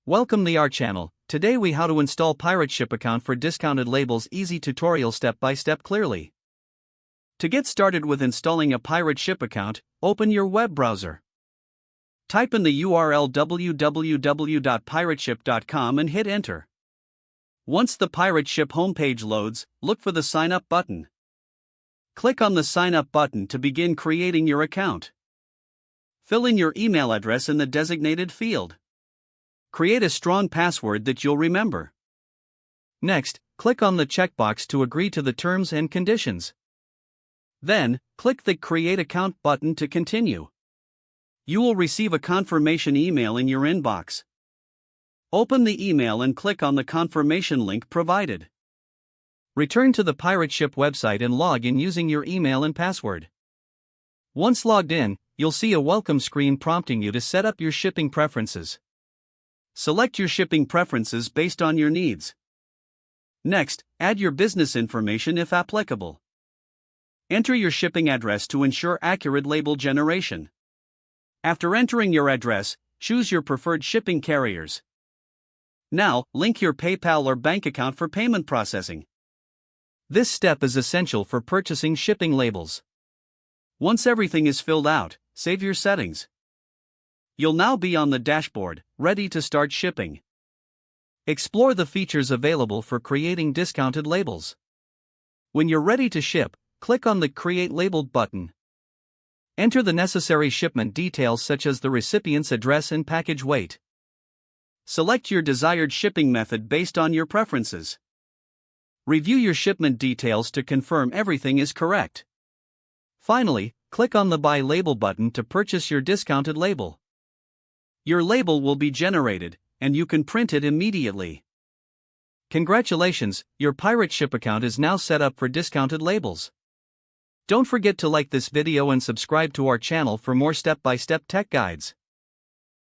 Welcome to our channel. Today we how to install Pirate Ship account for discounted labels. Easy tutorial step by step clearly. To get started with installing a Pirate Ship account, open your web browser. Type in the URL www.pirateship.com and hit enter. Once the Pirate Ship homepage loads, look for the sign up button. Click on the sign up button to begin creating your account. Fill in your email address in the designated field. Create a strong password that you'll remember. Next, click on the checkbox to agree to the terms and conditions. Then, click the Create Account button to continue. You will receive a confirmation email in your inbox. Open the email and click on the confirmation link provided. Return to the Pirate Ship website and log in using your email and password. Once logged in, you'll see a welcome screen prompting you to set up your shipping preferences. Select your shipping preferences based on your needs. Next, add your business information if applicable. Enter your shipping address to ensure accurate label generation. After entering your address, choose your preferred shipping carriers. Now, link your PayPal or bank account for payment processing. This step is essential for purchasing shipping labels. Once everything is filled out, save your settings. You'll now be on the dashboard, ready to start shipping. Explore the features available for creating discounted labels. When you're ready to ship, click on the Create Label button. Enter the necessary shipment details such as the recipient's address and package weight. Select your desired shipping method based on your preferences. Review your shipment details to confirm everything is correct. Finally, click on the Buy Label button to purchase your discounted label. Your label will be generated, and you can print it immediately. Congratulations, your Pirate Ship account is now set up for discounted labels. Don't forget to like this video and subscribe to our channel for more step-by-step tech guides.